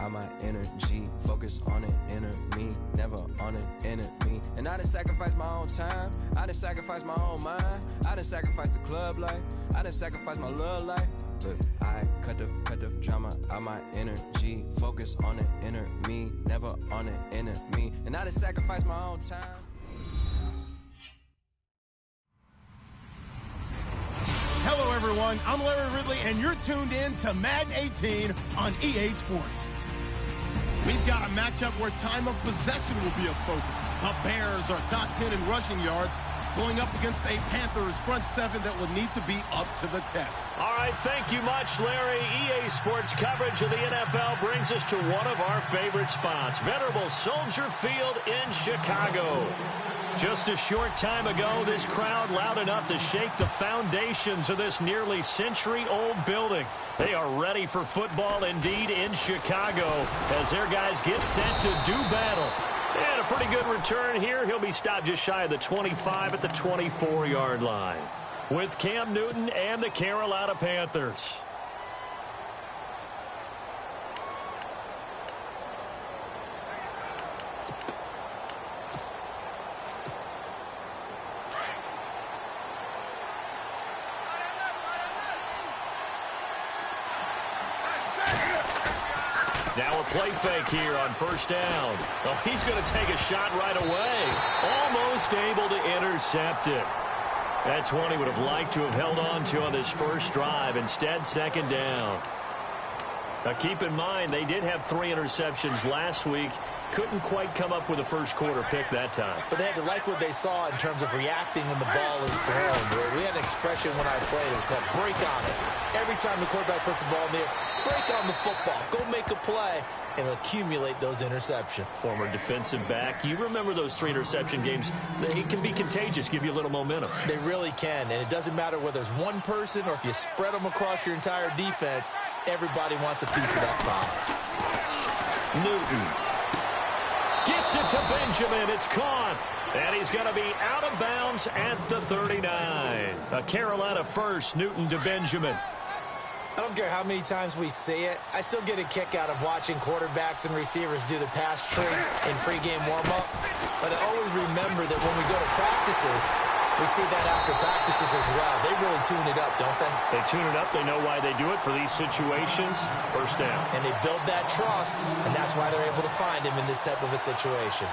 out my energy, focus on an inner me, never on an enemy. And I done sacrificed my own time, I done sacrificed my own mind, I done sacrificed the club life, I done sacrificed my love life. But I cut the drama out my energy, focus on an inner me, never on an enemy. And I done sacrificed my own time. Hello, everyone. I'm Larry Ridley, and you're tuned in to Madden 18 on EA Sports. We've got a matchup where time of possession will be a focus. The Bears are top 10 in rushing yards, going up against a Panthers front seven that will need to be up to the test. All right, thank you much, Larry. EA Sports coverage of the NFL brings us to one of our favorite spots, venerable Soldier Field in Chicago. Just a short time ago, this crowd loud enough to shake the foundations of this nearly century-old building. They are ready for football indeed in Chicago as their guys get set to do battle. And a pretty good return here. He'll be stopped just shy of the 25 at the 24-yard line with Cam Newton and the Carolina Panthers. Now a play fake here on first down. Oh, he's going to take a shot right away. Almost able to intercept it. That's one he would have liked to have held on to on this first drive. Instead, second down. Now keep in mind, they did have 3 interceptions last week. Couldn't quite come up with a first quarter pick that time. But they had to like what they saw in terms of reacting when the ball is thrown. We had an expression when I played. It was called break on it. Every time the quarterback puts the ball in the air, break on the football. Go make a play and accumulate those interceptions. Former defensive back. You remember those 3 interception games. It can be contagious, give you a little momentum. They really can, and it doesn't matter whether it's one person or if you spread them across your entire defense. Everybody wants a piece of that pie. Newton gets it to Benjamin. It's caught. And he's going to be out of bounds at the 39. A Carolina first, Newton to Benjamin. I don't care how many times we see it. I still get a kick out of watching quarterbacks and receivers do the pass tree in pregame warm-up. But I always remember that when we go to practices, we see that after practices as well. They really tune it up, don't they? They tune it up. They know why they do it for these situations. First down. And they build that trust, and that's why they're able to find him in this type of a situation.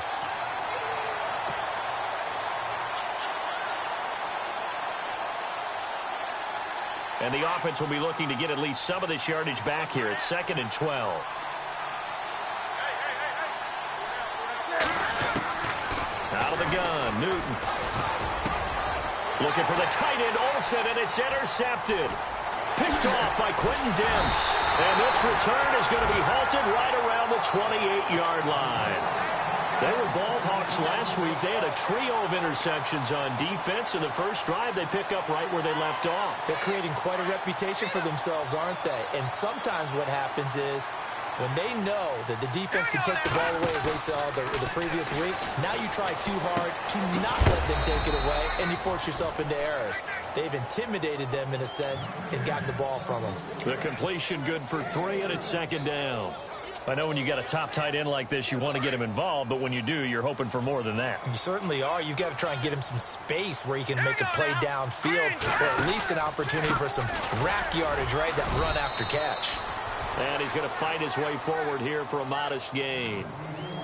And the offense will be looking to get at least some of this yardage back here. It's 2nd and 12. Out of the gun, Newton. Looking for the tight end, Olsen, and it's intercepted. Picked off by Quentin Demps. And this return is going to be halted right around the 28-yard line. They were ball hawks last week. They had a trio of interceptions on defense. In the first drive, they pick up right where they left off. They're creating quite a reputation for themselves, aren't they? And sometimes what happens is when they know that the defense can take the ball away, as they saw the previous week, now you try too hard to not let them take it away, and you force yourself into errors. They've intimidated them in a sense and gotten the ball from them. The completion good for 3, and it's 2nd down. I know when you got a top tight end like this, you want to get him involved, but when you do, you're hoping for more than that. You certainly are. You've got to try and get him some space where he can make a play downfield, or at least an opportunity for some rack yardage, right? That run after catch. And he's going to fight his way forward here for a modest gain.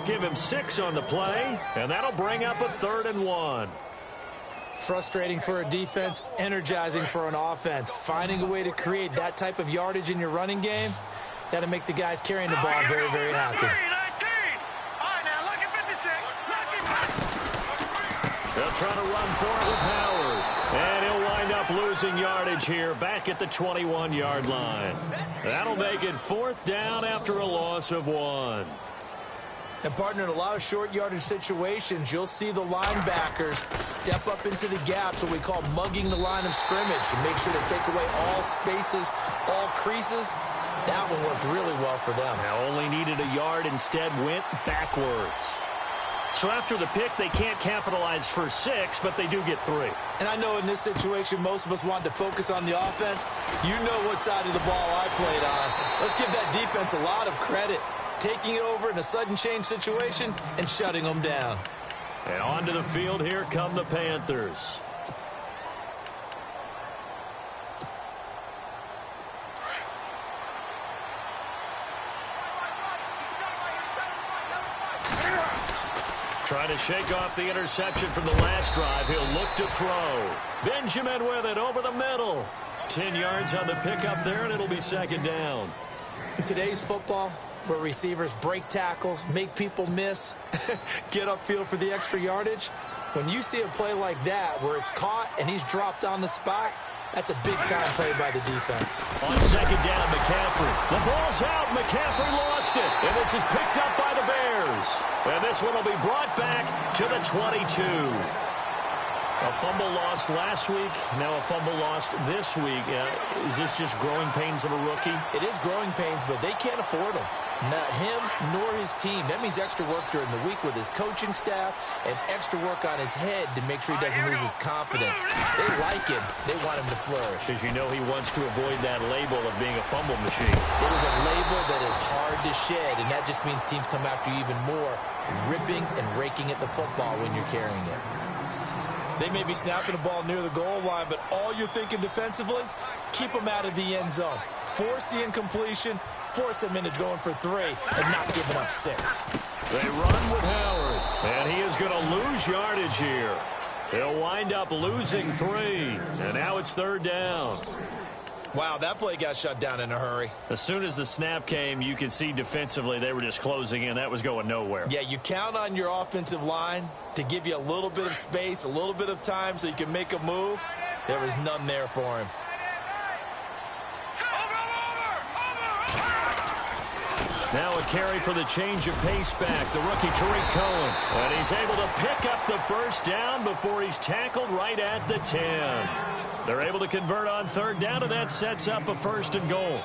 Give him 6 on the play, and that'll bring up a 3rd and 1. Frustrating for a defense, energizing for an offense. Finding a way to create that type of yardage in your running game, that'll make the guys carrying the ball very, very happy. They'll try to run for it with Howard. And he'll wind up losing yardage here back at the 21-yard line. That'll make it 4th down after a loss of 1. And, partner, in a lot of short yardage situations, you'll see the linebackers step up into the gaps, what we call mugging the line of scrimmage, to make sure they take away all spaces, all creases. That one worked really well for them. Now only needed a yard, instead went backwards. So after the pick, they can't capitalize for 6, but they do get 3. And I know in this situation, most of us want to focus on the offense. You know what side of the ball I played on. Let's give that defense a lot of credit. taking it over in a sudden change situation and shutting them down. And onto the field, here come the Panthers. Trying to shake off the interception from the last drive. He'll look to throw. Benjamin with it over the middle. 10 yards on the pickup there, and it'll be second down. In today's football, where receivers break tackles, make people miss, get upfield for the extra yardage, when you see a play like that where it's caught and he's dropped on the spot, that's a big-time play by the defense. On second down, McCaffrey. The ball's out. McCaffrey lost it. And this is picked up by the Bears. And this one will be brought back to the 22. A fumble lost last week. Now a fumble lost this week. Is this just growing pains of a rookie? It is growing pains, but they can't afford them. Not him nor his team. That means extra work during the week with his coaching staff and extra work on his head to make sure he doesn't lose his confidence. They like him. They want him to flourish. Because you know he wants to avoid that label of being a fumble machine. It is a label that is hard to shed, and that just means teams come after you even more, ripping and raking at the football when you're carrying it. They may be snapping the ball near the goal line, but all you're thinking defensively, keep them out of the end zone. Force the incompletion, force them into going for 3, and not giving up 6. They run with Howard, and he is going to lose yardage here. They'll wind up losing 3, and now it's third down. Wow, that play got shut down in a hurry. As soon as the snap came, you could see defensively they were just closing in. That was going nowhere. Yeah, you count on your offensive line to give you a little bit of space, a little bit of time so you can make a move. There was none there for him. Now a carry for the change of pace back, the rookie Tariq Cohen. And he's able to pick up the first down before he's tackled right at the 10. They're able to convert on third down, and that sets up a first and goal.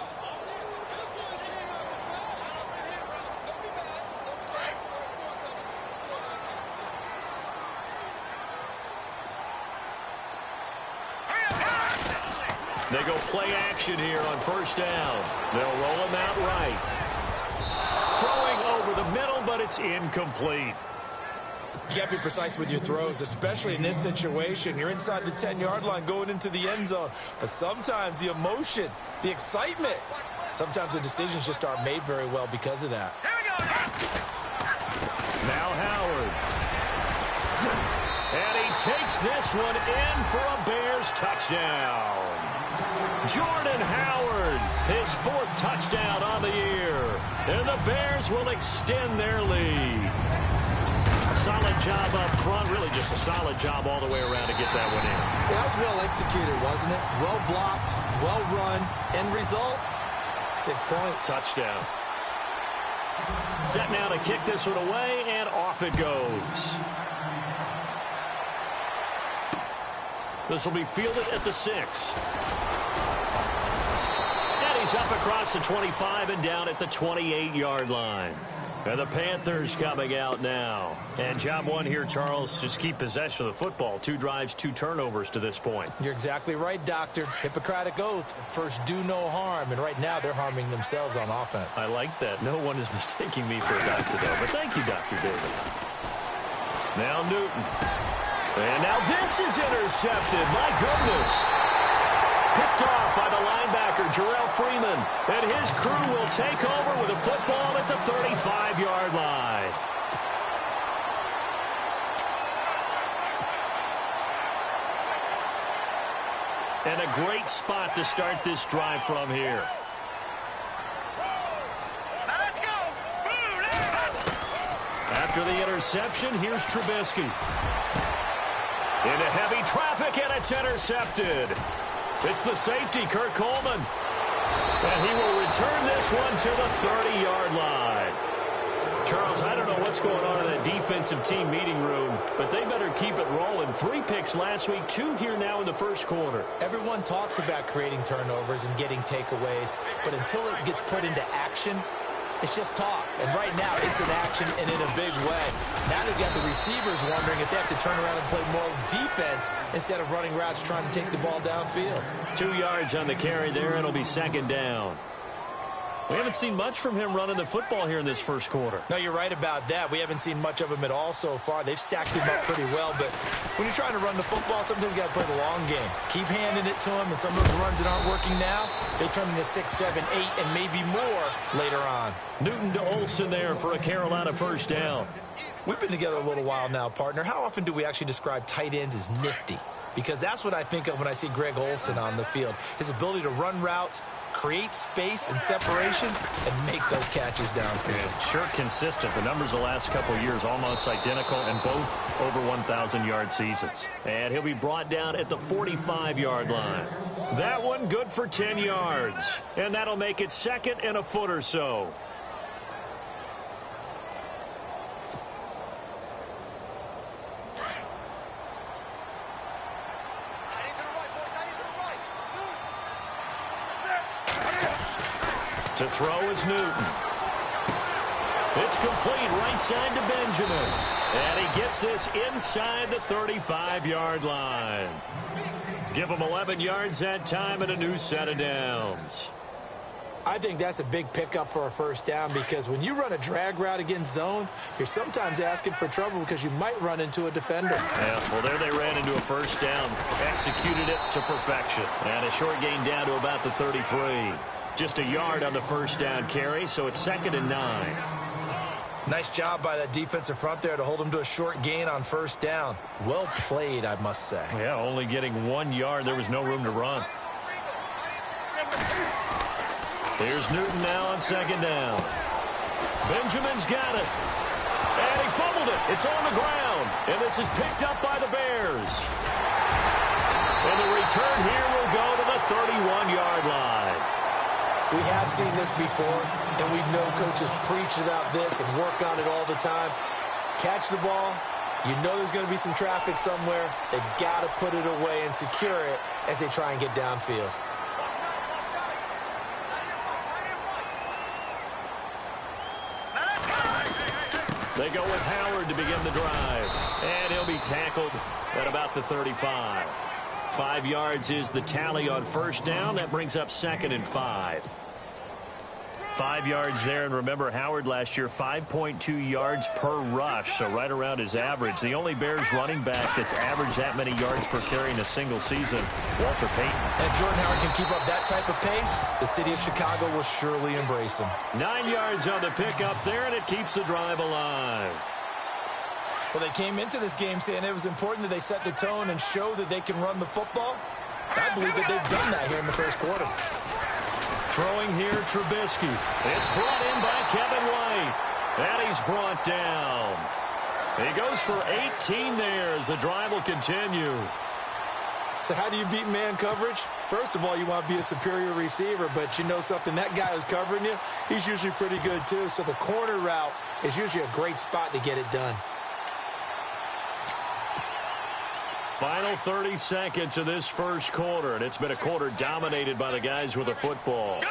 They go play action here on first down. They'll roll him out right. Throwing over the middle, but it's incomplete. You got to be precise with your throws, especially in this situation. You're inside the 10-yard line going into the end zone. But sometimes the emotion, the excitement, sometimes the decisions just aren't made very well because of that. Now Howard. And he takes this one in for a Bears touchdown. Jordan Howard, his 4th touchdown on the year. And the Bears will extend their lead. A solid job up front, really just a solid job all the way around to get that one in. That was well executed, wasn't it? Well blocked, well run. End result, 6 points. Touchdown. Set now to kick this one away, and off it goes. This will be fielded at the 6. And he's up across the 25 and down at the 28-yard line. And the Panthers coming out now. And job one here, Charles, just keep possession of the football. 2 drives, 2 turnovers to this point. You're exactly right, Doctor. Hippocratic oath. First, do no harm. And right now, they're harming themselves on offense. I like that. No one is mistaking me for a doctor, though. But thank you, Dr. Davis. Now Newton. And now this is intercepted. My goodness. Picked off by the linebacker, Jarrell Freeman. And his crew will take over with a football at the 35-yard line. And a great spot to start this drive from here. Let's go. After the interception, here's Trubisky. Into heavy traffic, and it's intercepted. It's the safety, Kurt Coleman. And he will return this one to the 30-yard line. Charles, I don't know what's going on in that defensive team meeting room, but they better keep it rolling. 3 picks last week, 2 here now in the first quarter. Everyone talks about creating turnovers and getting takeaways, but until it gets put into action, it's just talk. And right now, it's in action and in a big way. Now they've got the receivers wondering if they have to turn around and play more defense instead of running routes trying to take the ball downfield. 2 yards on the carry there. It'll be second down. We haven't seen much from him running the football here in this first quarter. No, you're right about that. We haven't seen much of him at all so far. They've stacked him up pretty well, but when you're trying to run the football, sometimes you got to play the long game. Keep handing it to him, and some of those runs that aren't working now, they turn into 6, 7, 8, and maybe more later on. Newton to Olsen there for a Carolina first down. We've been together a little while now, partner. How often do we actually describe tight ends as nifty? Because that's what I think of when I see Greg Olsen on the field. His ability to run routes, create space and separation, and make those catches downfield. Yeah, sure consistent. The numbers the last couple of years almost identical, and both over 1,000-yard seasons. And he'll be brought down at the 45-yard line. That one good for 10 yards. And that'll make it second and a foot or so. To throw is Newton. It's complete right side to Benjamin. And he gets this inside the 35-yard line. Give him 11 yards that time and a new set of downs. I think that's a big pickup for a first down, because when you run a drag route against zone, you're sometimes asking for trouble because you might run into a defender. Yeah, well, there they ran into a first down. Executed it to perfection. And a short gain down to about the 33. Just a yard on the first down carry, so it's 2nd and 9. Nice job by that defensive front there to hold him to a short gain on first down. Well played, I must say. Yeah, only getting 1 yard. There was no room to run. Here's Newton now on 2nd down. Benjamin's got it. And he fumbled it. It's on the ground. And this is picked up by the Bears. And the return here will go to the 31-yard line. We have seen this before, and we know coaches preach about this and work on it all the time. Catch the ball. You know there's going to be some traffic somewhere. They've got to put it away and secure it as they try and get downfield. They go with Howard to begin the drive. And he'll be tackled at about the 35. 5 yards is the tally on first down. That brings up 2nd and 5. 5 yards there, and remember, Howard last year, 5.2 yards per rush, so right around his average. The only Bears running back that's averaged that many yards per carry in a single season, Walter Payton. And Jordan Howard can keep up that type of pace, the city of Chicago will surely embrace him. 9 yards on the pickup there, and it keeps the drive alive. Well, they came into this game saying it was important that they set the tone and show that they can run the football. I believe that they've done that here in the first quarter. Throwing here, Trubisky. It's brought in by Kevin White. And he's brought down. He goes for 18 there as the drive will continue. So how do you beat man coverage? First of all, you want to be a superior receiver, but you know something, that guy who's covering you, he's usually pretty good too. So the corner route is usually a great spot to get it done. Final 30 seconds of this first quarter, and it's been a quarter dominated by the guys with the football.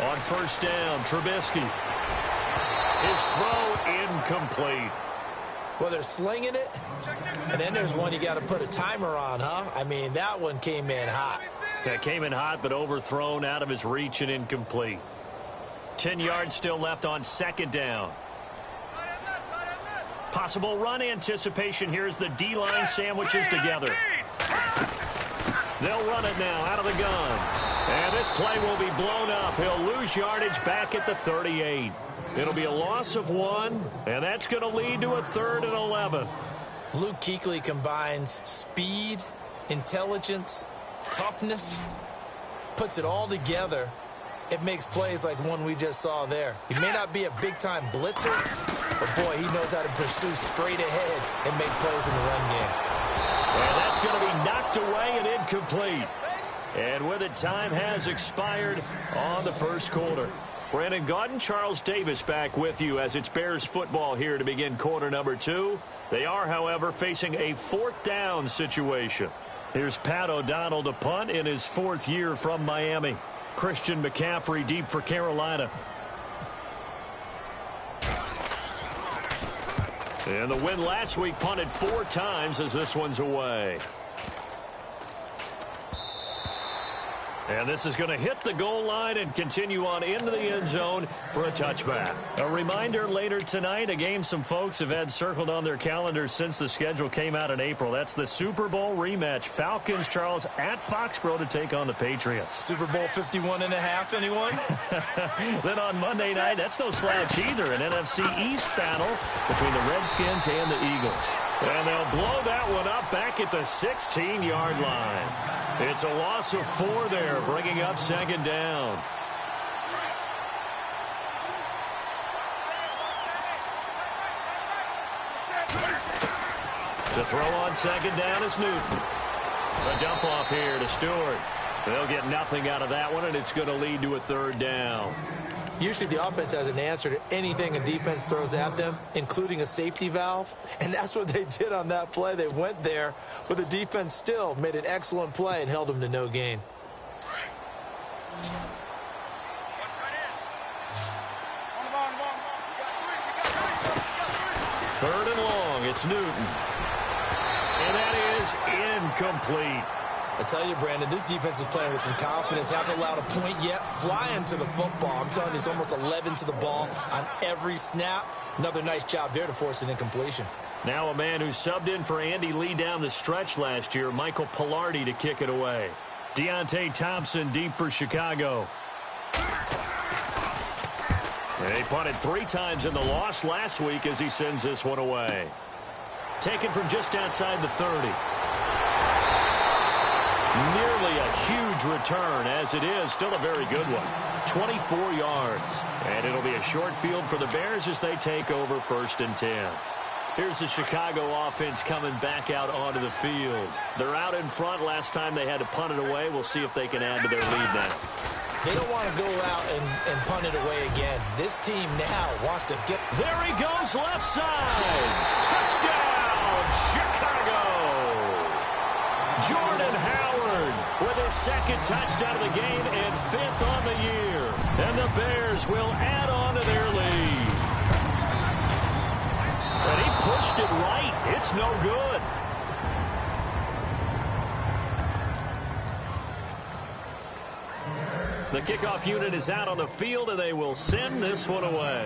On first down, Trubisky. His throw incomplete. Well, they're slinging it, and then there's one you got to put a timer on, huh? I mean, that one came in hot. That came in hot, but overthrown, out of his reach, and incomplete. 10 yards still left on 2nd down. Possible run anticipation here as the D-line sandwiches together. They'll run it now out of the gun. And this play will be blown up. He'll lose yardage back at the 38. It'll be a loss of 1, and that's going to lead to a 3rd and 11. Luke Kuechly combines speed, intelligence, toughness, puts it all together. It makes plays like one we just saw there. He may not be a big-time blitzer, but, boy, he knows how to pursue straight ahead and make plays in the run game. And that's going to be knocked away and incomplete. And with it, time has expired on the first quarter. Brandon Gaudin, Charles Davis back with you as it's Bears football here to begin quarter number 2. They are, however, facing a 4th down situation. Here's Pat O'Donnell to punt in his 4th year from Miami. Christian McCaffrey deep for Carolina. And the win last week punted 4 times as this one's away. And this is going to hit the goal line and continue on into the end zone for a touchback. A reminder later tonight, a game some folks have had circled on their calendars since the schedule came out in April. That's the Super Bowl rematch. Falcons, Charles, at Foxborough to take on the Patriots. Super Bowl 51.5, anyone? Then on Monday night, that's no slouch either. An NFC East battle between the Redskins and the Eagles. And they'll blow that one up back at the 16-yard line. It's a loss of 4 there, bringing up second down. To throw on second down is Newton. A dump off here to Stewart. They'll get nothing out of that one, and it's going to lead to a third down. Usually the offense has an answer to anything a defense throws at them, including a safety valve. And that's what they did on that play. They went there, but the defense still made an excellent play and held them to no gain. Third and long, it's Newton. And that is incomplete. I tell you, Brandon, this defense is playing with some confidence. Haven't allowed a point yet. Flying to the football. I'm telling you, it's almost 11 to the ball on every snap. Another nice job there to force an incompletion. Now a man who subbed in for Andy Lee down the stretch last year, Michael Pilardi, to kick it away. Deontay Thompson deep for Chicago. They punted 3 times in the loss last week as he sends this one away. Taken from just outside the 30. Nearly a huge return, as it is still a very good one. 24 yards. And it'll be a short field for the Bears as they take over 1st and 10. Here's the Chicago offense coming back out onto the field. They're out in front. Last time they had to punt it away. We'll see if they can add to their lead now. They don't want to go out and punt it away again. This team now wants to get... There he goes, left side. Touchdown, Chicago. Jordan Howard with his 2nd touchdown of the game and 5th on the year. And the Bears will add on to their lead. And he pushed it right. It's no good. The kickoff unit is out on the field, and they will send this one away.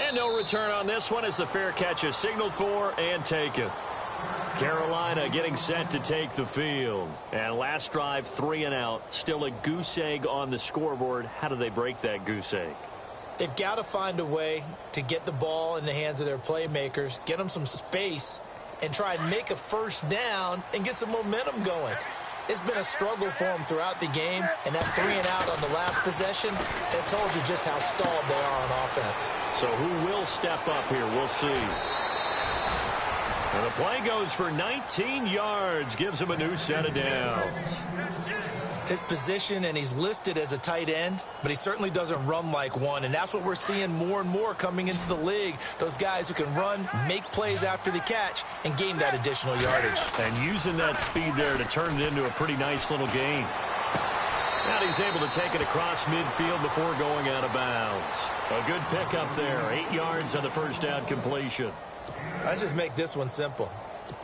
And no return on this one as the fair catch is signaled for and taken. Carolina getting set to take the field. And last drive, 3 and out. Still a goose egg on the scoreboard. How do they break that goose egg? They've got to find a way to get the ball in the hands of their playmakers, get them some space, and try and make a first down and get some momentum going. It's been a struggle for them throughout the game, and that 3 and out on the last possession, that told you just how stalled they are on offense. So who will step up here? We'll see. And the play goes for 19 yards, gives him a new set of downs. His position, and he's listed as a tight end, but he certainly doesn't run like one, and that's what we're seeing more and more coming into the league. Those guys who can run, make plays after the catch, and gain that additional yardage. And using that speed there to turn it into a pretty nice little gain. Now he's able to take it across midfield before going out of bounds. A good pickup there, 8 yards on the first down completion. Let's just make this one simple.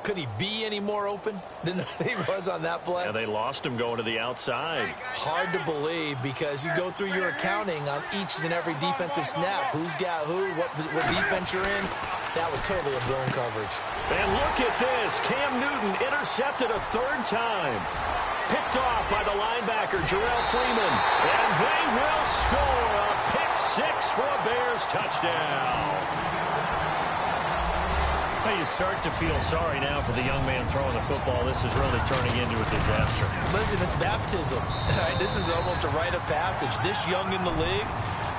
Could he be any more open than he was on that play? Yeah, they lost him going to the outside. Hard to believe because you go through your accounting on each and every defensive snap. Who's got who, what defense you're in. That was totally a blown coverage. And look at this. Cam Newton intercepted a 3rd time. Picked off by the linebacker, Jarrell Freeman. And they will score a pick 6 for a Bears touchdown. You start to feel sorry now for the young man throwing the football. This is really turning into a disaster. Listen, it's baptism. This is almost a rite of passage. This young in the league,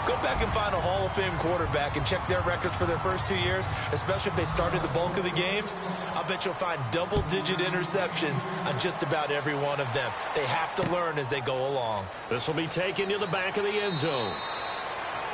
go back and find a Hall of Fame quarterback and check their records for their first 2 years, especially if they started the bulk of the games. I'll bet you'll find double-digit interceptions on just about every one of them. They have to learn as they go along. This will be taken to the back of the end zone.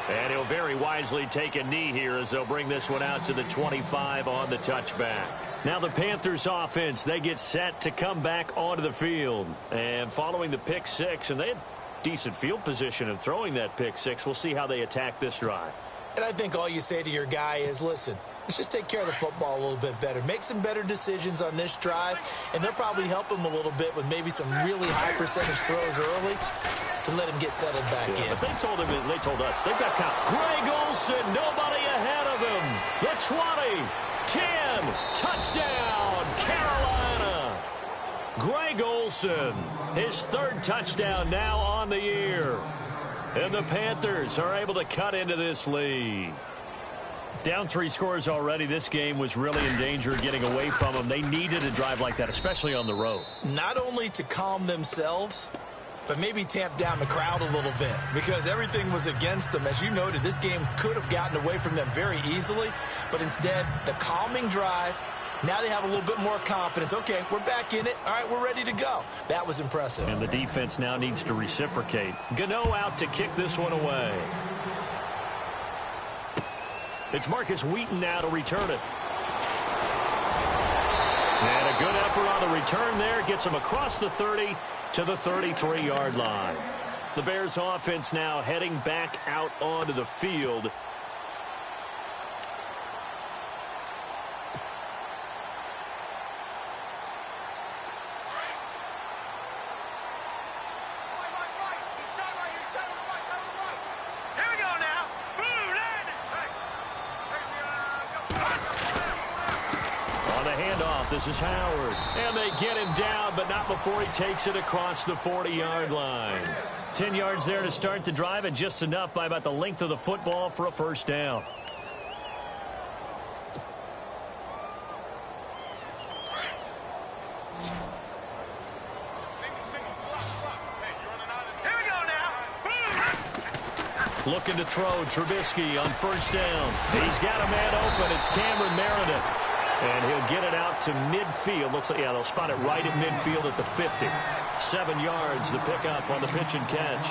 And he'll very wisely take a knee here as they'll bring this one out to the 25 on the touchback. Now the Panthers offense, they get set to come back onto the field. And following the pick 6, and they had decent field position in throwing that pick 6. We'll see how they attack this drive. And I think all you say to your guy is, listen, let's just take care of the football a little bit better. Make some better decisions on this drive, and they'll probably help him a little bit with maybe some really high percentage throws early to let him get settled back in. But they told us, they've got count. Greg Olsen, nobody ahead of him. The 20, 10, touchdown, Carolina. Greg Olsen, his third touchdown now on the year. And the Panthers are able to cut into this lead. Down 3 scores already. This game was really in danger of getting away from them. They needed a drive like that, especially on the road. Not only to calm themselves, but maybe tamp down the crowd a little bit because everything was against them. As you noted, this game could have gotten away from them very easily, but instead, the calming drive, now they have a little bit more confidence. Okay, we're back in it. All right, we're ready to go. That was impressive. And the defense now needs to reciprocate. Gano out to kick this one away. It's Marcus Wheaton now to return it. And a good effort on the return there. Gets him across the 30 to the 33-yard line. The Bears offense now heading back out onto the field. This is Howard, and they get him down, but not before he takes it across the 40-yard line. 10 yards there to start the drive, and just enough by about the length of the football for a first down. Looking to throw, Trubisky on first down. He's got a man open. It's Cameron Meredith. And he'll get it out to midfield. Looks like, yeah, they'll spot it right at midfield at the 50. 7 yards, the pickup on the pitch and catch.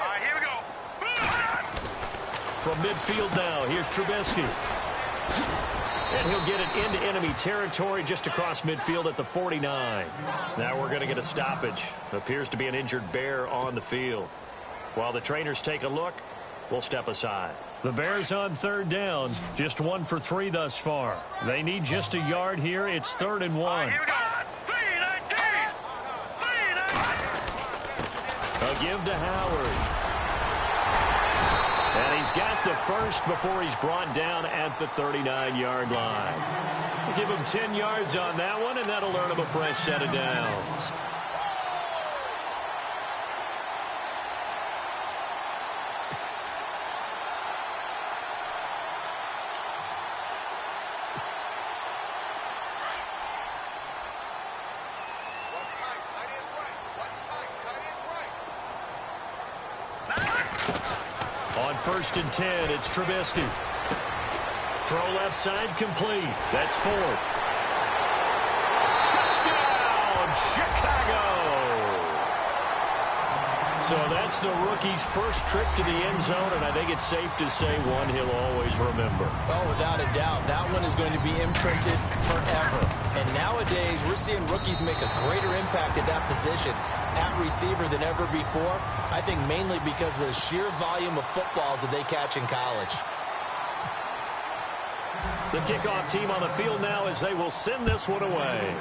All right, here we go. From midfield now, here's Trubisky. And he'll get it into enemy territory just across midfield at the 49. Now we're going to get a stoppage. Appears to be an injured Bear on the field. While the trainers take a look, we'll step aside. The Bears on third down. Just 1 for 3 thus far. They need just a yard here. It's 3rd and 1. Here we go. A give to Howard. And he's got the first before he's brought down at the 39-yard line. We'll give him 10 yards on that one, and that'll earn him a fresh set of downs. On 1st and 10, it's Trubisky. Throw left side complete. That's 4. Touchdown, Chicago! So that's the rookie's first trip to the end zone, and I think it's safe to say one he'll always remember. Oh, without a doubt. That one is going to be imprinted forever. And nowadays, we're seeing rookies make a greater impact at that position at receiver than ever before. I think mainly because of the sheer volume of footballs that they catch in college. The kickoff team on the field now as they will send this one away.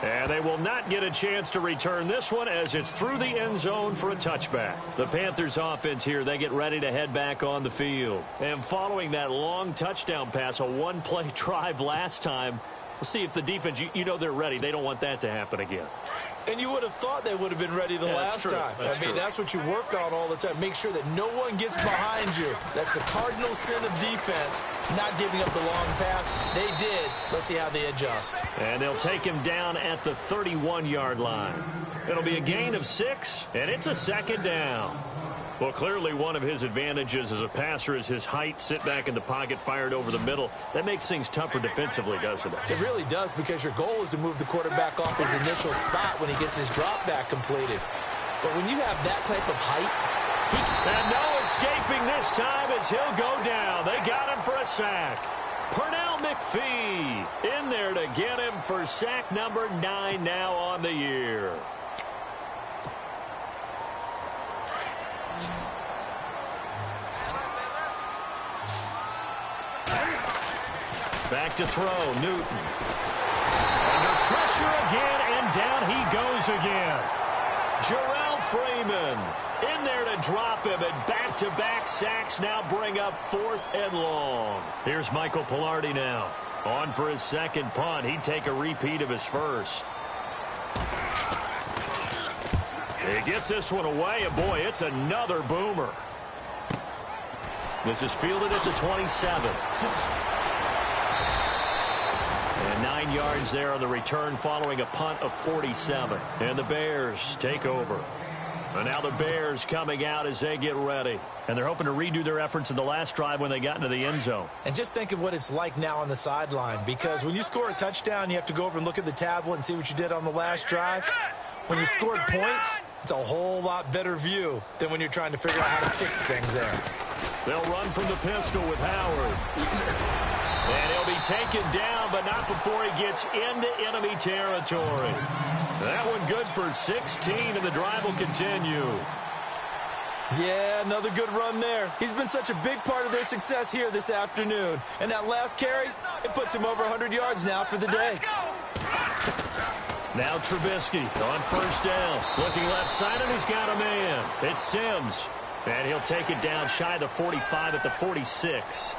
And they will not get a chance to return this one as it's through the end zone for a touchback. The Panthers offense here, they get ready to head back on the field. And following that long touchdown pass, a one-play drive last time, we'll see if the defense, you know they're ready. They don't want that to happen again. And you would have thought they would have been ready the last time. That's what you work on all the time. Make sure that no one gets behind you. That's the cardinal sin of defense, not giving up the long pass. They did. Let's see how they adjust. And they'll take him down at the 31-yard line. It'll be a gain of 6, and it's a 2nd down. Well, clearly one of his advantages as a passer is his height, sit back in the pocket, fired over the middle. That makes things tougher defensively, doesn't it? It really does, because your goal is to move the quarterback off his initial spot when he gets his drop back completed. But when you have that type of height, And no, escaping this time as he'll go down. They got him for a sack. Pernell McPhee in there to get him for sack number 9 now on the year. Back to throw, Newton. Under pressure again, and down he goes again. Jarrell Freeman in there to drop him, and back-to-back sacks now bring up 4th and long. Here's Michael Pilardi now. On for his second punt. He'd take a repeat of his first. He gets this one away, and boy, it's another boomer. This is fielded at the 27. And 9 yards there on the return following a punt of 47. And the Bears take over. And now the Bears coming out as they get ready. And they're hoping to redo their efforts in the last drive when they got into the end zone. And just think of what it's like now on the sideline. Because when you score a touchdown, you have to go over and look at the tablet and see what you did on the last drive. When you scored points, it's a whole lot better view than when you're trying to figure out how to fix things there. They'll run from the pistol with Howard. And he'll be taken down, but not before he gets into enemy territory. That one good for 16, and the drive will continue. Yeah, another good run there. He's been such a big part of their success here this afternoon. And that last carry, it puts him over 100 yards now for the day. Now Trubisky on first down. Looking left side, and he's got a man. It's Sims. And he'll take it down shy of the 45 at the 46.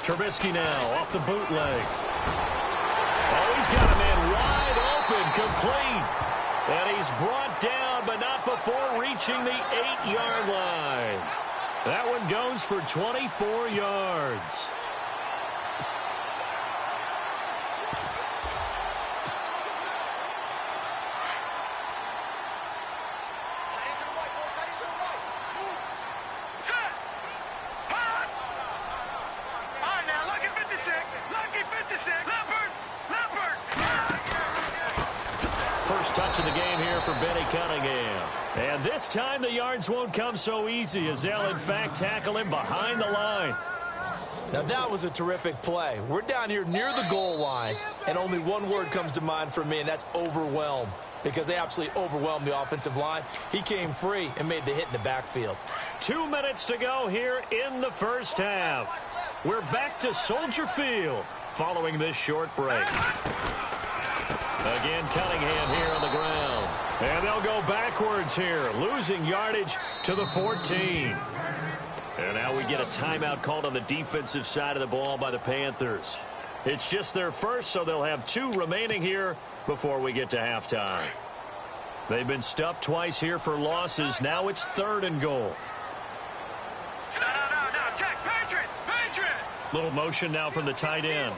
Trubisky now off the bootleg. Oh, he's got a man wide open, complete. And he's brought down, but not before reaching the 8-yard line. That one goes for 24 yards. First touch of the game here for Benny Cunningham. And this time the yards won't come so easy as they'll in fact tackle him behind the line. Now that was a terrific play. We're down here near the goal line, and only one word comes to mind for me, and that's overwhelmed. Because they absolutely overwhelmed the offensive line. He came free and made the hit in the backfield. 2 minutes to go here in the first half. We're back to Soldier Field following this short break. Again, Cunningham here on the ground. And they'll go backwards here, losing yardage to the 14. And now we get a timeout called on the defensive side of the ball by the Panthers. It's just their first, so they'll have 2 remaining here before we get to halftime. They've been stuffed twice here for losses. Now it's 3rd and goal. No, check, Patriot! Little motion now from the tight end.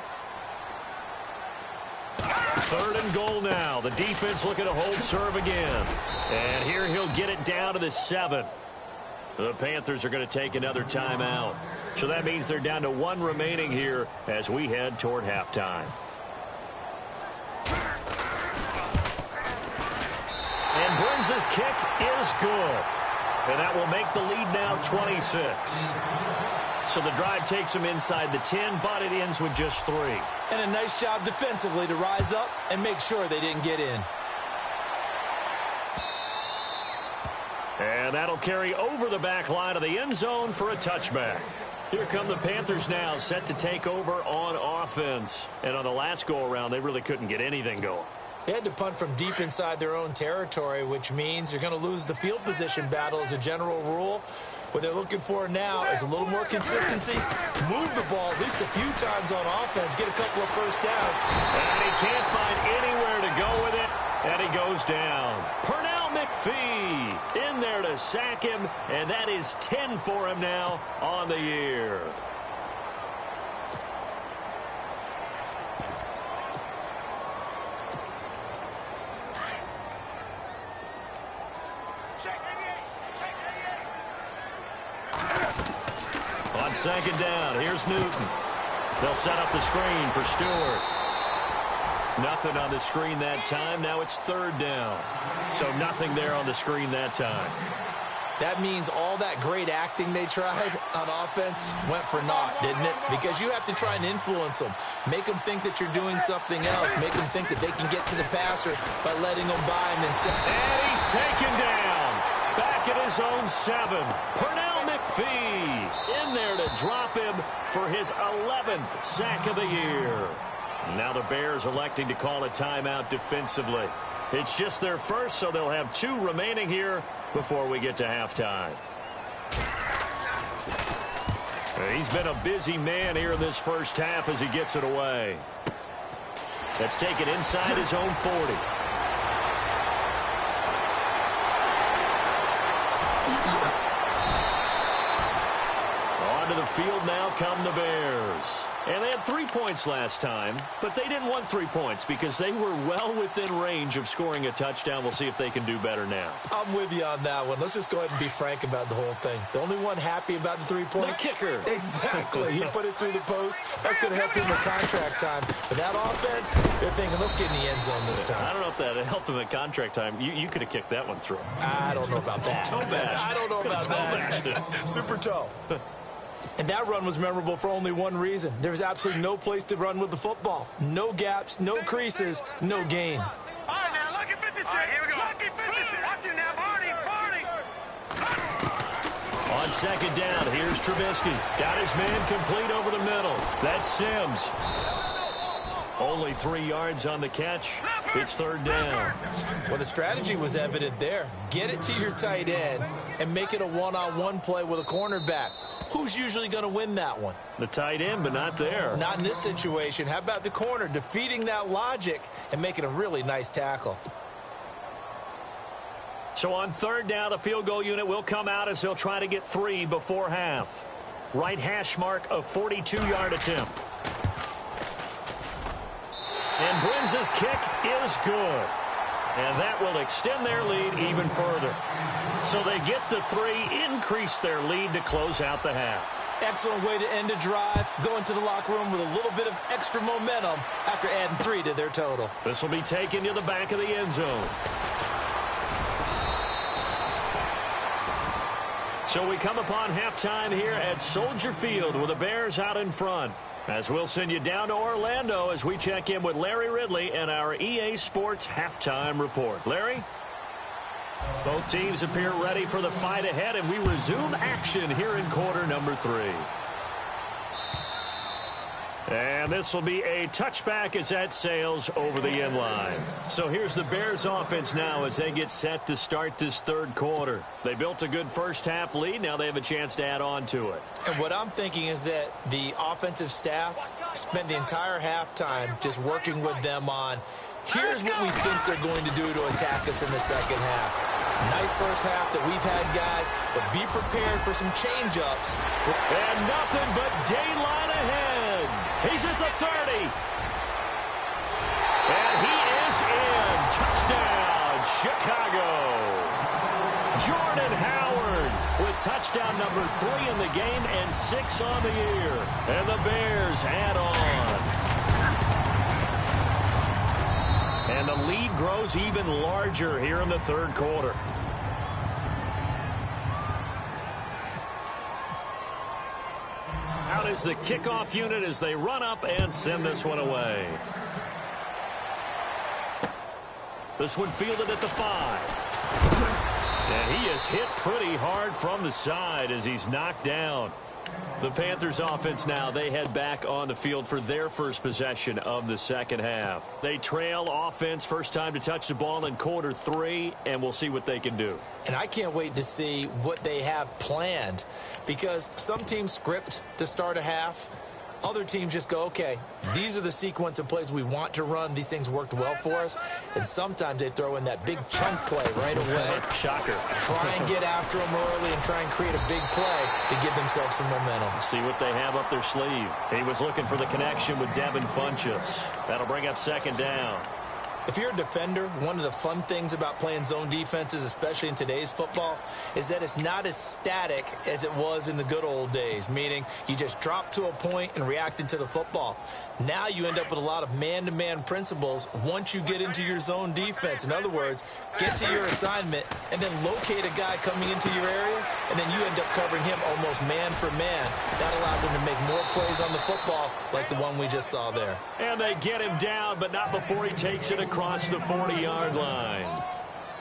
3rd and goal now. The defense looking to hold serve again. And here he'll get it down to the 7. The Panthers are going to take another timeout. So that means they're down to 1 remaining here as we head toward halftime. And Burns' kick is good. And that will make the lead now 26. So the drive takes them inside the 10, but it ends with just 3. And a nice job defensively to rise up and make sure they didn't get in. And that'll carry over the back line of the end zone for a touchback. Here come the Panthers now, set to take over on offense. And on the last go-around, they really couldn't get anything going. They had to punt from deep inside their own territory, which means you're going to lose the field position battle as a general rule. What they're looking for now is a little more consistency, move the ball at least a few times on offense, get a couple of first downs. And he can't find anywhere to go with it, and he goes down. Pernell McPhee in there to sack him, and that is 10 for him now on the year. On second down, here's Newton. They'll set up the screen for Stewart. Nothing on the screen that time. Now it's third down. So nothing there on the screen that time. That means all that great acting they tried on offense went for naught, didn't it? Because you have to try and influence them. Make them think that you're doing something else. Make them think that they can get to the passer by letting them by him and set. And he's taken down. Back at his own 7. Pernell McPhee in there to drop him for his 11th sack of the year. Now the Bears electing to call a timeout defensively. It's just their first, so they'll have 2 remaining here before we get to halftime. He's been a busy man here in this first half as he gets it away. That's taken inside his own 40. Onto the field now come the Bears. And they had 3 points last time, but they didn't want 3 points because they were well within range of scoring a touchdown. We'll see if they can do better now. I'm with you on that one. Let's just go ahead and be frank about the whole thing. The only one happy about the 3-point? The kicker. Exactly. He put it through the post. That's going to help him in contract time. But that offense, they're thinking, let's get in the end zone this time. I don't know if that helped him at contract time. You could have kicked that one through. I don't know about that. Toe bash. I don't know about that. Super toe. And that run was memorable for only one reason. There was absolutely no place to run with the football. No gaps, no creases, no gain. All right, now, lucky 56. All right, here we go. Lucky 56. Watch it now, Barney. On second down, here's Trubisky. Got his man complete over the middle. That's Sims. Only 3 yards on the catch. It's third down. Well, the strategy was evident there. Get it to your tight end and make it a one-on-one play with a cornerback. Who's usually going to win that one? The tight end, but not there. Not in this situation. How about the corner defeating that logic and making a really nice tackle? So on third down, the field goal unit will come out as they'll try to get 3 before half. Right hash mark, a 42-yard attempt. And Brinz's kick is good. And that will extend their lead even further. So they get the 3, increase their lead to close out the half. Excellent way to end a drive. Go into the locker room with a little bit of extra momentum after adding 3 to their total. This will be taken to the back of the end zone. So we come upon halftime here at Soldier Field with the Bears out in front. As we'll send you down to Orlando as we check in with Larry Ridley and our EA Sports halftime report. Larry? Both teams appear ready for the fight ahead, and we resume action here in quarter number 3. And this will be a touchback as that sails over the end line. So here's the Bears offense now as they get set to start this third quarter. They built a good first half lead. Now they have a chance to add on to it. And what I'm thinking is that the offensive staff spent the entire halftime just working with them on, here's what we think they're going to do to attack us in the second half. Nice first half that we've had, guys, but be prepared for some change-ups. And nothing but daylight ahead. He's at the 30. And he is in. Touchdown, Chicago. Jordan Howard with touchdown number 3 in the game and 6 on the year. And the Bears add on. And the lead grows even larger here in the third quarter. Out is the kickoff unit as they run up and send this one away. This one fielded at the 5. And he is hit pretty hard from the side as he's knocked down. The Panthers offense now, they head back on the field for their first possession of the second half. They trail offense, first time to touch the ball in quarter 3, and we'll see what they can do. And I can't wait to see what they have planned, because some teams script to start a half. Other teams just go, okay, these are the sequence of plays we want to run. These things worked well for us. And sometimes they throw in that big chunk play right away. Shocker. Try and get after them early and try and create a big play to give themselves some momentum. See what they have up their sleeve. He was looking for the connection with Devin Funchess. That'll bring up second down. If you're a defender, one of the fun things about playing zone defenses, especially in today's football, is that it's not as static as it was in the good old days, meaning you just drop to a point and reacted to the football. Now you end up with a lot of man-to-man principles once you get into your zone defense. In other words, get to your assignment and then locate a guy coming into your area, and then you end up covering him almost man for man. That allows him to make more plays on the football like the one we just saw there. And they get him down, but not before he takes it across the 40-yard line.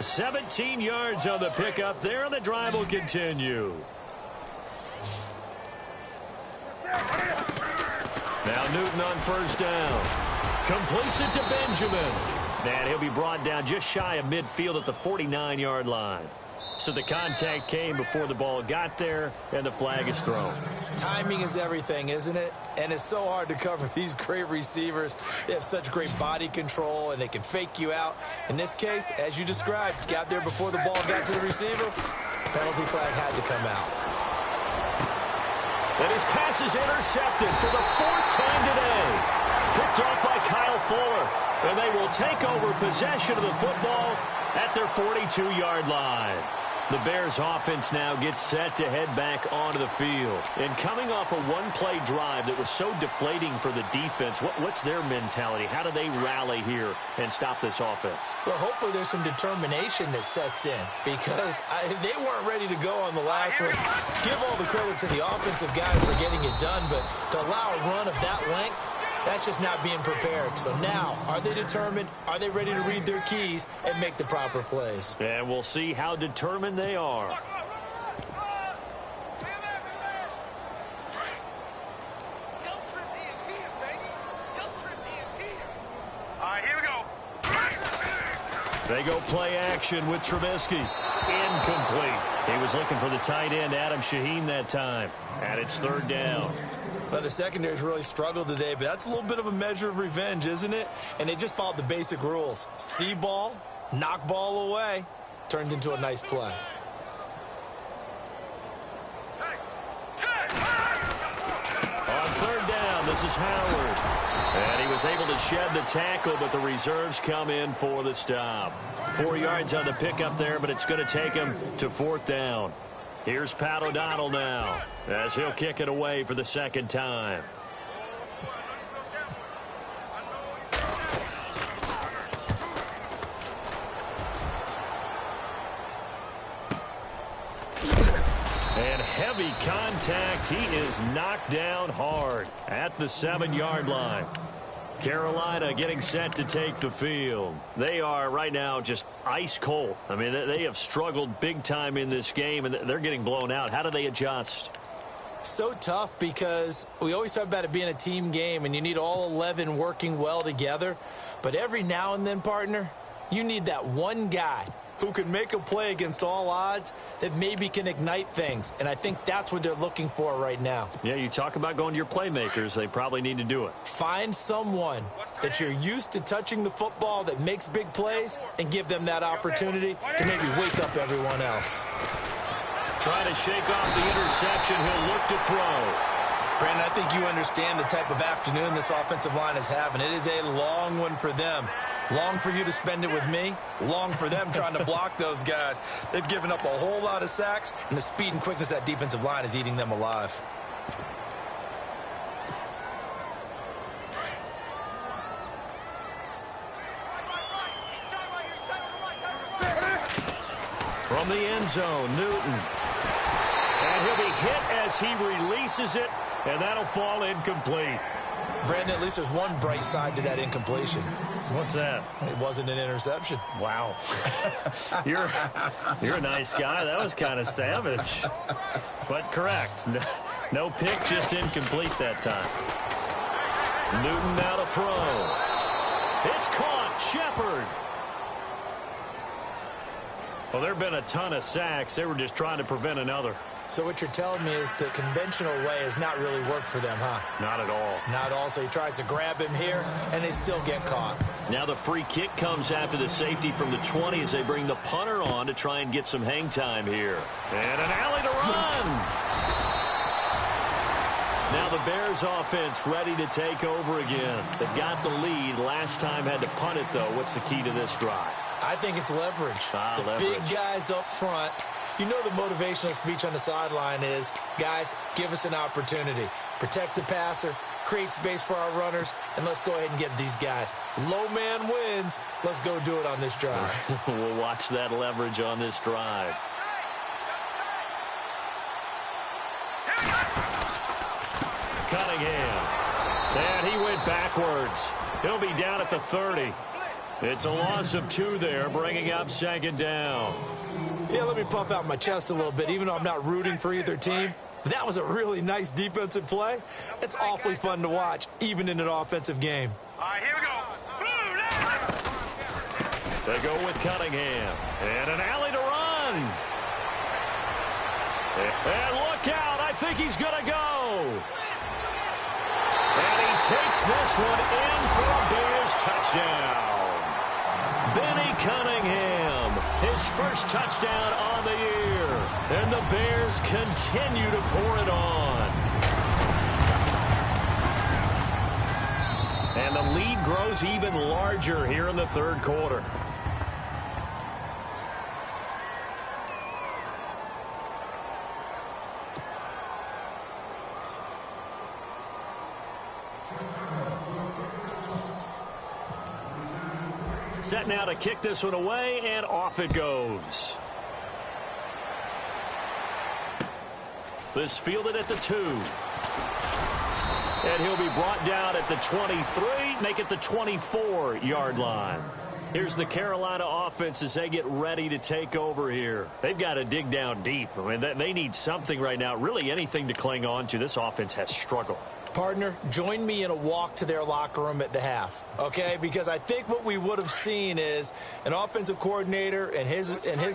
17 yards on the pickup there, and the drive will continue. Now Newton on first down. Completes it to Benjamin. And he'll be brought down just shy of midfield at the 49-yard line. So the contact came before the ball got there, and the flag is thrown. Timing is everything, isn't it? And it's so hard to cover these great receivers. They have such great body control, and they can fake you out. In this case, as you described, got there before the ball got to the receiver. Penalty flag had to come out. And his pass is intercepted for the fourth time today. Picked off by Kyle Fuller. And they will take over possession of the football at their 42-yard line. The Bears offense now gets set to head back onto the field. And coming off a one-play drive that was so deflating for the defense, what's their mentality? How do they rally here and stop this offense? Well, hopefully there's some determination that sets in, because they weren't ready to go on the last one. Give all the credit to the offensive guys for getting it done, but to allow a run of that length, that's just not being prepared. So now, are they determined? Are they ready to read their keys and make the proper plays? And we'll see how determined they are. All right, here we go. They go play action with Trubisky. Incomplete. He was looking for the tight end, Adam Shaheen, that time. And it's third down. Well, the secondary's really struggled today, but that's a little bit of a measure of revenge, isn't it? And they just followed the basic rules. See ball, knock ball away. Turned into a nice play. On third down, this is Howard. And he was able to shed the tackle, but the reserves come in for the stop. 4 yards on the pickup there, but it's going to take him to fourth down. Here's Pat O'Donnell now, as he'll kick it away for the second time. And heavy contact. He is knocked down hard at the 7-yard line. Carolina getting set to take the field. They are right now just ice cold. I mean, they have struggled big time in this game, and they're getting blown out. How do they adjust? So tough, because we always talk about it being a team game, and you need all 11 working well together. But every now and then, partner, you need that one guy who can make a play against all odds that maybe can ignite things. And I think that's what they're looking for right now. Yeah, you talk about going to your playmakers. They probably need to do it. Find someone that you're used to touching the football that makes big plays and give them that opportunity to maybe wake up everyone else. Trying to shake off the interception. He'll look to throw. Brandon, I think you understand the type of afternoon this offensive line is having. It is a long one for them. Long for you to spend it with me. Long for them trying to block those guys. They've given up a whole lot of sacks, and the speed and quickness of that defensive line is eating them alive. From the end zone, Newton. And he'll be hit as he releases it, and that'll fall incomplete. Brandon, at least there's one bright side to that incompletion. What's that? It wasn't an interception. Wow. You're a nice guy. That was kind of savage. But correct. No pick, just incomplete that time. Newton now to throw. It's caught. Shepard. Well, there have been a ton of sacks. They were just trying to prevent another. So what you're telling me is the conventional way has not really worked for them, huh? Not at all. Not at all. So he tries to grab him here, and they still get caught. Now the free kick comes after the safety from the 20 as they bring the punter on to try and get some hang time here. And an alley to run. Now the Bears offense ready to take over again. They've got the lead. Last time had to punt it, though. What's the key to this drive? I think it's leverage. Big guys up front. You know the motivational speech on the sideline is, guys, give us an opportunity. Protect the passer, create space for our runners, and let's go ahead and get these guys. Low man wins. Let's go do it on this drive. We'll watch that leverage on this drive. Cunningham. And he went backwards. He'll be down at the 30. It's a loss of 2 there, bringing up 2nd down. Yeah, let me puff out my chest a little bit, even though I'm not rooting for either team. That was a really nice defensive play. It's awfully fun to watch, even in an offensive game. All right, here we go. They go with Cunningham. And an alley to run. And look out. I think he's going to go. And he takes this one in for a Bears touchdown. Benny Cunningham, his first touchdown on the year. And the Bears continue to pour it on. And the lead grows even larger here in the 3rd quarter. Set now to kick this one away, and off it goes. This fielded at the 2. And he'll be brought down at the 23, make it the 24-yard line. Here's the Carolina offense as they get ready to take over here. They've got to dig down deep. I mean, they need something right now, really anything to cling on to. This offense has struggled. Partner, join me in a walk to their locker room at the half, okay? Because I think what we would have seen is an offensive coordinator and his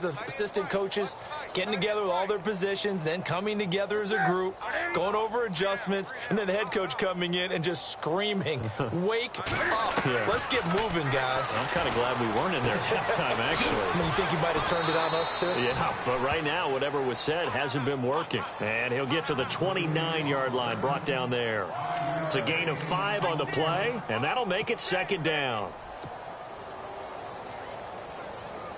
assistant coaches getting together with all their positions, then coming together as a group, going over adjustments, and then the head coach coming in and just screaming, wake up. Yeah. Let's get moving, guys. I'm kind of glad we weren't in there at halftime, actually. You think he might have turned it on us, too? Yeah, but right now, whatever was said hasn't been working. And he'll get to the 29-yard line, brought down there. It's a gain of 5 on the play, and that'll make it 2nd down.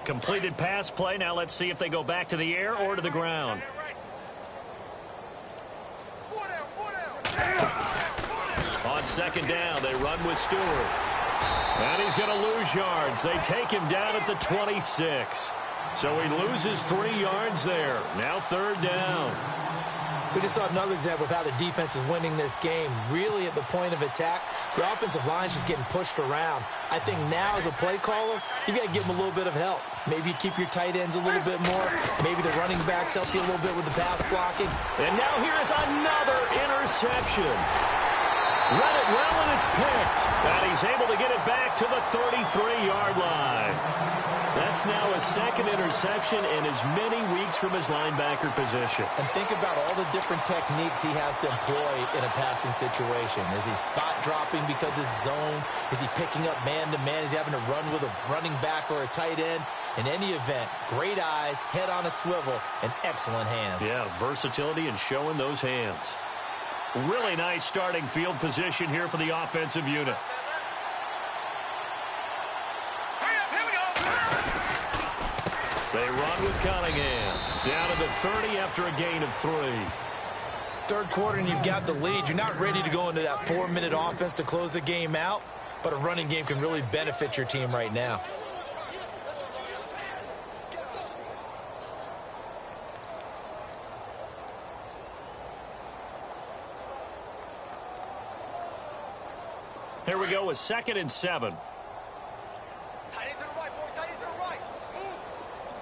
Completed pass play. Now let's see if they go back to the air or to the ground. On 2nd down, they run with Stewart. And he's going to lose yards. They take him down at the 26. So he loses 3 yards there. Now 3rd down. We just saw another example of how the defense is winning this game. Really at the point of attack, the offensive line is just getting pushed around. I think now as a play caller, you've got to give them a little bit of help. Maybe you keep your tight ends a little bit more. Maybe the running backs help you a little bit with the pass blocking. And now here's another interception. Read it well, and it's picked. And he's able to get it back to the 33-yard line. That's now a 2nd interception in as many weeks from his linebacker position. And think about all the different techniques he has to employ in a passing situation. Is he spot dropping because it's zone? Is he picking up man-to-man? Is he having to run with a running back or a tight end? In any event, great eyes, head on a swivel, and excellent hands. Yeah, versatility and showing those hands. Really nice starting field position here for the offensive unit. They run with Cunningham. Down to the 30 after a gain of 3. 3rd quarter and you've got the lead. You're not ready to go into that 4-minute offense to close the game out, but a running game can really benefit your team right now. Here we go with 2nd and 7.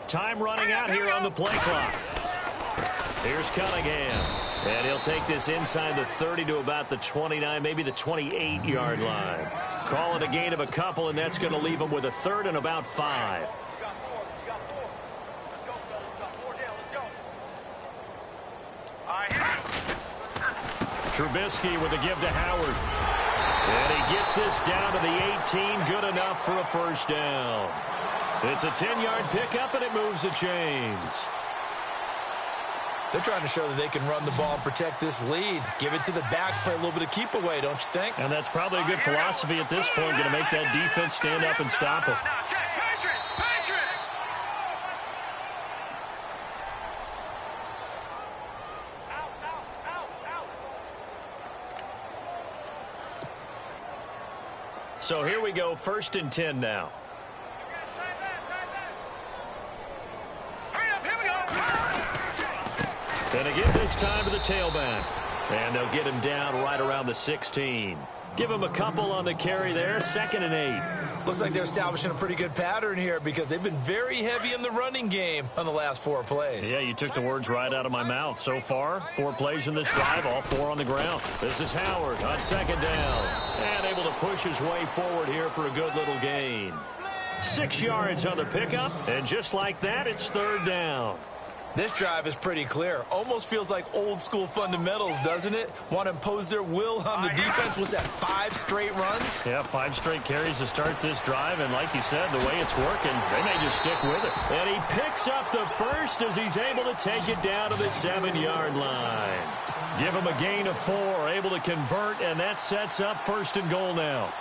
Time running out here on the play clock. Here's Cunningham. And he'll take this inside the 30 to about the 29, maybe the 28-yard line. Call it a gain of a couple, and that's going to leave him with a 3rd and about 5. Trubisky with a give to Howard. And he gets this down to the 18, good enough for a 1st down. It's a 10-yard pickup, and it moves the chains. They're trying to show that they can run the ball and protect this lead. Give it to the backs, play a little bit of keep away, don't you think? And that's probably a good philosophy at this point, going to make that defense stand up and stop them. So here we go, 1st and 10 now. And again this time to the tailback. And they'll get him down right around the 16. Give him a couple on the carry there, 2nd and 8. Looks like they're establishing a pretty good pattern here because they've been very heavy in the running game on the last 4 plays. Yeah, you took the words right out of my mouth. So far, 4 plays in this drive, all 4 on the ground. This is Howard on 2nd down. And able to push his way forward here for a good little gain. 6 yards on the pickup, and just like that, it's 3rd down. This drive is pretty clear. Almost feels like old school fundamentals, doesn't it? Want to impose their will on the defense. Was that 5 straight runs? Yeah, 5 straight carries to start this drive. And like you said, the way it's working, they may just stick with it. And he picks up the first as he's able to take it down to the 7-yard line. Give him a gain of 4, able to convert, and that sets up 1st and goal now.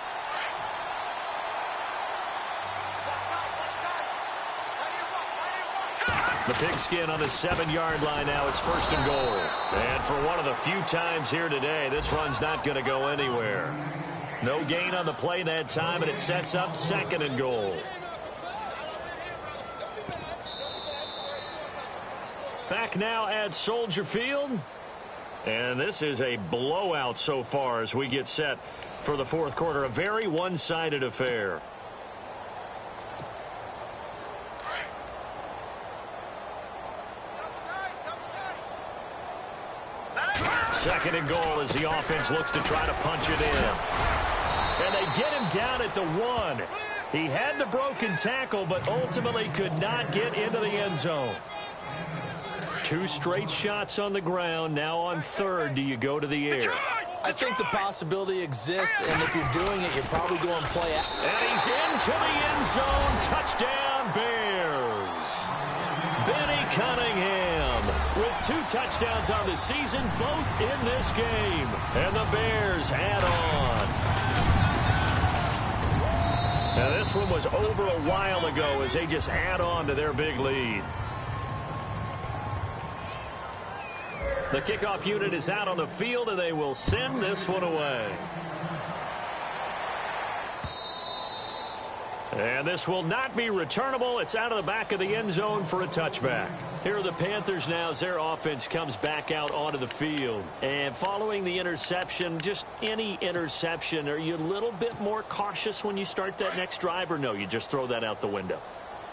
The pigskin on the 7-yard line now. It's 1st and goal. And for one of the few times here today, this run's not going to go anywhere. No gain on the play that time, and it sets up 2nd and goal. Back now at Soldier Field. And this is a blowout so far as we get set for the 4th quarter. A very one-sided affair. 2nd and goal as the offense looks to try to punch it in. And they get him down at the 1. He had the broken tackle, but ultimately could not get into the end zone. 2 straight shots on the ground. Now on 3rd, do you go to the air? I think the possibility exists, and if you're doing it, you're probably going to play out. And he's into the end zone. Touchdown, Bears. Benny Cunningham with 2 touchdowns on the season, both in this game. And the Bears add on. Now this one was over a while ago as they just add on to their big lead. The kickoff unit is out on the field, and they will send this one away. And this will not be returnable. It's out of the back of the end zone for a touchback. Here are the Panthers now as their offense comes back out onto the field. And following the interception, just any interception, are you a little bit more cautious when you start that next drive, or no, you just throw that out the window?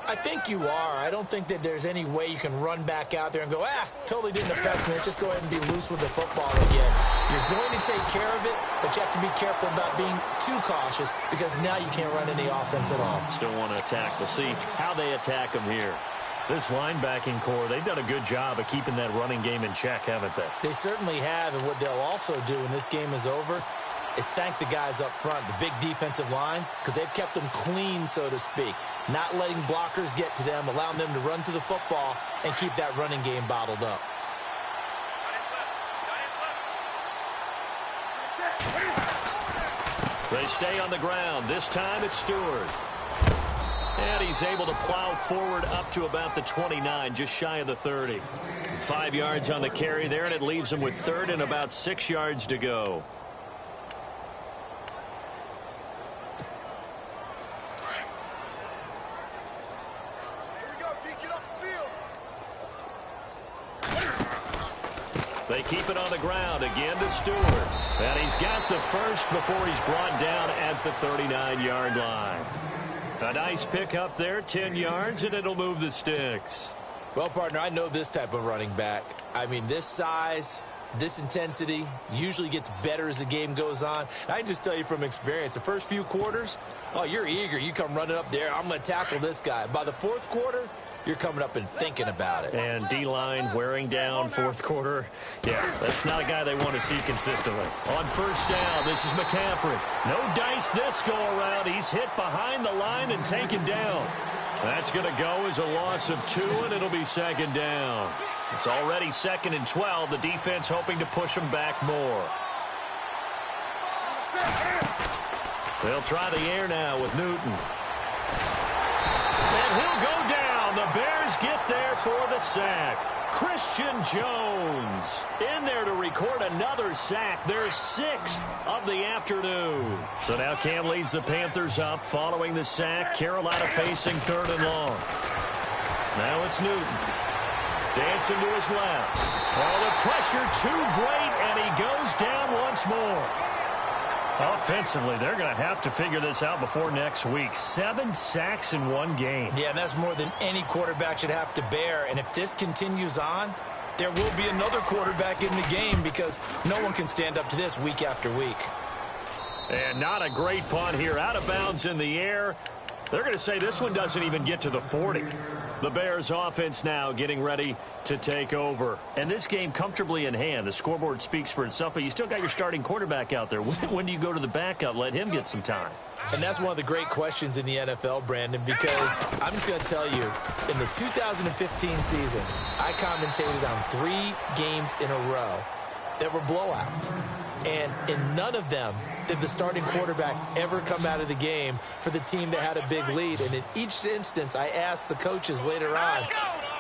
I think you are. I don't think that there's any way you can run back out there and go, totally didn't affect me. Just go ahead and be loose with the football again. You're going to take care of it, but you have to be careful about being too cautious because now you can't run any offense at all. Still want to attack. We'll see how they attack them here. This linebacking core, they've done a good job of keeping that running game in check, haven't they? They certainly have, and what they'll also do when this game is over is thank the guys up front, the big defensive line, because they've kept them clean, so to speak. Not letting blockers get to them, allowing them to run to the football and keep that running game bottled up. They stay on the ground. This time it's Stewart. And he's able to plow forward up to about the 29, just shy of the 30. 5 yards on the carry there, and it leaves him with 3rd and about 6 yards to go. They keep it on the ground again to Stewart. And he's got the first before he's brought down at the 39-yard line. A nice pick up there, 10 yards, and it'll move the sticks. Well, partner, I know this type of running back. I mean, this size, this intensity usually gets better as the game goes on. And I can just tell you from experience, the first few quarters, you're eager. You come running up there, I'm going to tackle this guy. By the 4th quarter, you're coming up and thinking about it. And D-line wearing down 4th quarter. Yeah, that's not a guy they want to see consistently. On 1st down, this is McCaffrey. No dice this go-around. He's hit behind the line and taken down. That's going to go as a loss of 2, and it'll be 2nd down. It's already 2nd and 12. The defense hoping to push them back more. They'll try the air now with Newton. And he'll go down. The Bears get there for the sack. Christian Jones in there to record another sack. Their 6th of the afternoon. So now Cam leads the Panthers up following the sack. Carolina facing 3rd and long. Now it's Newton. Dancing to his left. Oh, the pressure too great, and he goes down once more. Offensively, they're going to have to figure this out before next week. 7 sacks in one game. Yeah, and that's more than any quarterback should have to bear. And if this continues on, there will be another quarterback in the game because no one can stand up to this week after week. And not a great punt here. Out of bounds in the air. They're going to say this one doesn't even get to the 40. The Bears offense now getting ready to take over. And this game comfortably in hand. The scoreboard speaks for itself, but you still got your starting quarterback out there. When do you go to the backup? Let him get some time. And that's one of the great questions in the NFL, Brandon, because I'm just going to tell you, in the 2015 season, I commentated on 3 games in a row that were blowouts. And in none of them did the starting quarterback ever come out of the game for the team that had a big lead. And in each instance, I asked the coaches later on,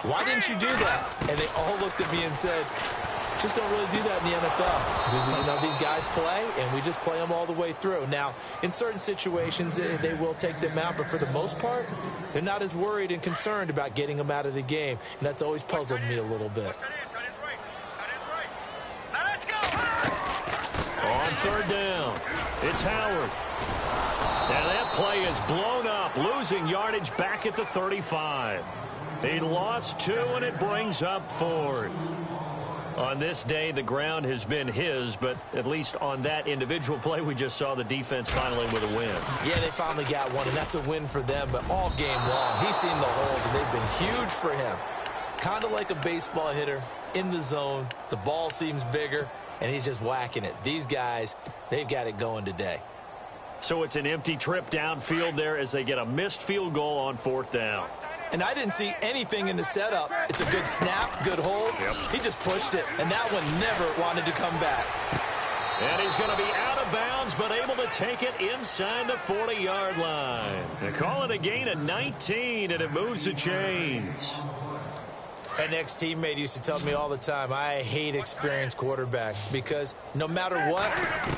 why didn't you do that? And they all looked at me and said, just don't really do that in the NFL. You know, these guys play, and we just play them all the way through. Now, in certain situations, they will take them out, but for the most part, they're not as worried and concerned about getting them out of the game. And that's always puzzled me a little bit. On 3rd down, it's Howard. And that play is blown up, losing yardage back at the 35. He lost 2, and it brings up 4th. On this day, the ground has been his, but at least on that individual play, we just saw the defense finally with a win. Yeah, they finally got one, and that's a win for them, but all game long, he's seen the holes, and they've been huge for him. Kind of like a baseball hitter in the zone. The ball seems bigger, and he's just whacking it. These guys, they've got it going today. So it's an empty trip downfield there as they get a missed field goal on 4th down. And I didn't see anything in the setup. It's a good snap, good hold. Yep. He just pushed it, and that one never wanted to come back. And he's going to be out of bounds, but able to take it inside the 40-yard line. They call it a gain of 19, and it moves the chains. An ex-teammate used to tell me all the time, I hate experienced quarterbacks because no matter what,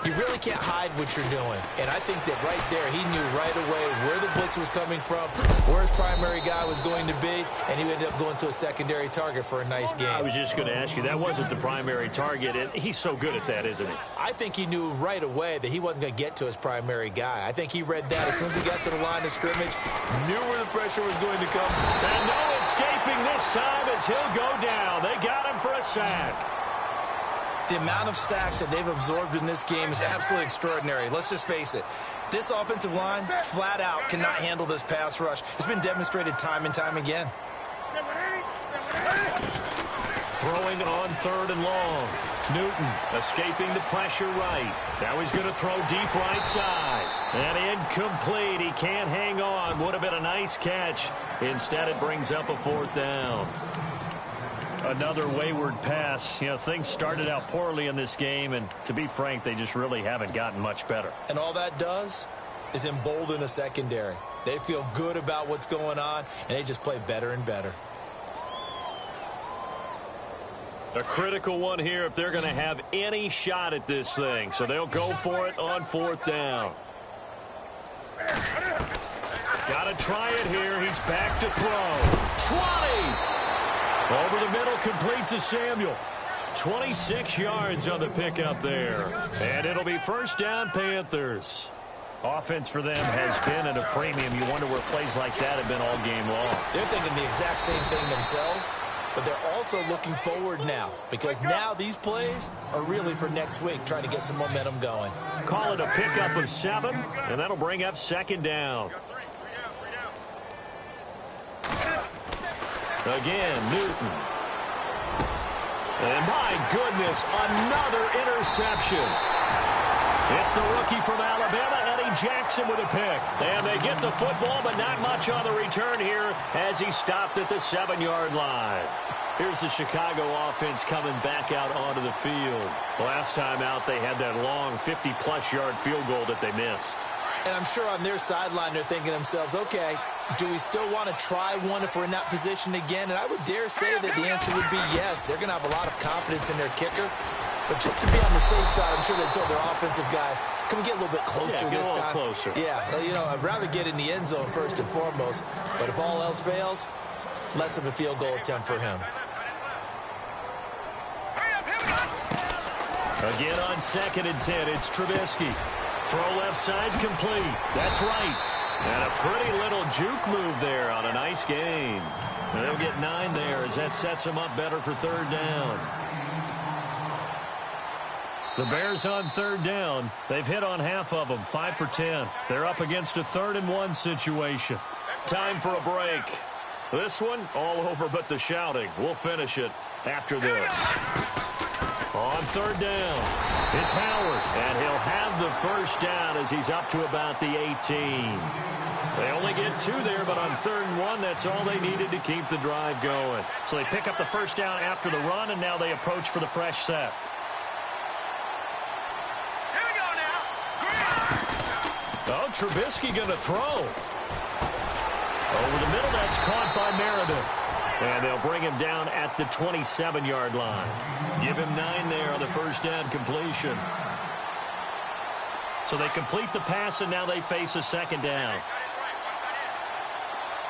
you really can't hide what you're doing. And I think that right there, he knew right away where the blitz was coming from, where his primary guy was going to be, and he ended up going to a secondary target for a nice game. I was just going to ask you, that wasn't the primary target, and he's so good at that, isn't he? I think he knew right away that he wasn't going to get to his primary guy. I think he read that as soon as he got to the line of scrimmage, knew where the pressure was going to come. And no escaping this time as he'll go down. They got him for a sack. The amount of sacks that they've absorbed in this game is absolutely extraordinary. Let's just face it. This offensive line, flat out, cannot handle this pass rush. It's been demonstrated time and time again. Throwing on 3rd and long. Newton escaping the pressure right. Now he's going to throw deep right side. And incomplete. He can't hang on. Would have been a nice catch. Instead, it brings up a 4th down. Another wayward pass. You know, things started out poorly in this game, and to be frank, they just really haven't gotten much better. And all that does is embolden a secondary. They feel good about what's going on, and they just play better and better. A critical one here if they're going to have any shot at this thing. So they'll go for it on 4th down. Got to try it here. He's back to throw. 20! Over the middle, complete to Samuel. 26 yards on the pickup there. And it'll be 1st down, Panthers. Offense for them has been at a premium. You wonder where plays like that have been all game long. They're thinking the exact same thing themselves, but they're also looking forward now because now these plays are really for next week, trying to get some momentum going. Call it a pickup of 7, and that'll bring up 2nd down. Again, Newton. And my goodness, another interception. It's the rookie from Alabama, and he Jackson with a pick. And they get the football, but not much on the return here as he stopped at the 7-yard line. Here's the Chicago offense coming back out onto the field. Last time out, they had that long 50-plus yard field goal that they missed. And I'm sure on their sideline they're thinking to themselves, okay, do we still want to try one if we're in that position again? And I would dare say that the answer would be yes. They're going to have a lot of confidence in their kicker. But just to be on the safe side, I'm sure they told their offensive guys, can we get a little bit closer this time? Closer. Yeah, well, you know, I'd rather get in the end zone first and foremost. But if all else fails, less of a field goal attempt for him. Again on 2nd and 10, it's Trubisky. Throw left side complete. That's right. And a pretty little juke move there on a nice gain. And they'll get 9 there as that sets them up better for 3rd down. The Bears on 3rd down. They've hit on half of them, 5 for 10. They're up against a 3rd and 1 situation. Time for a break. This one, all over but the shouting. We'll finish it after this. On 3rd down, it's Howard, and he'll have the 1st down as he's up to about the 18. They only get 2 there, but on 3rd and 1, that's all they needed to keep the drive going. So they pick up the 1st down after the run, and now they approach for the fresh set. Here we go now. Oh, Trubisky going to throw. Over the middle, that's caught by Meredith. And they'll bring him down at the 27-yard line. Give him 9 there on the 1st down completion. So they complete the pass, and now they face a 2nd down.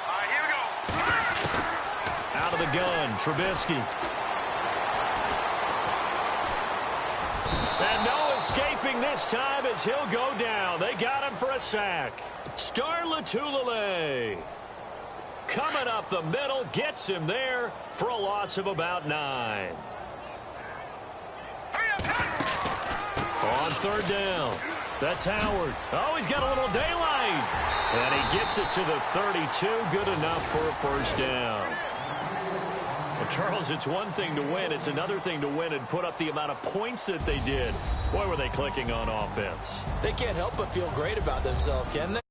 All right, here we go. Out of the gun, Trubisky. And no escaping this time as he'll go down. They got him for a sack. Star Latulele. Coming up the middle, gets him there for a loss of about 9. On 3rd down, that's Howard. Oh, he's got a little daylight. And he gets it to the 32, good enough for a 1st down. Well, Charles, it's one thing to win. It's another thing to win and put up the amount of points that they did. Boy, were they clicking on offense. They can't help but feel great about themselves, can they?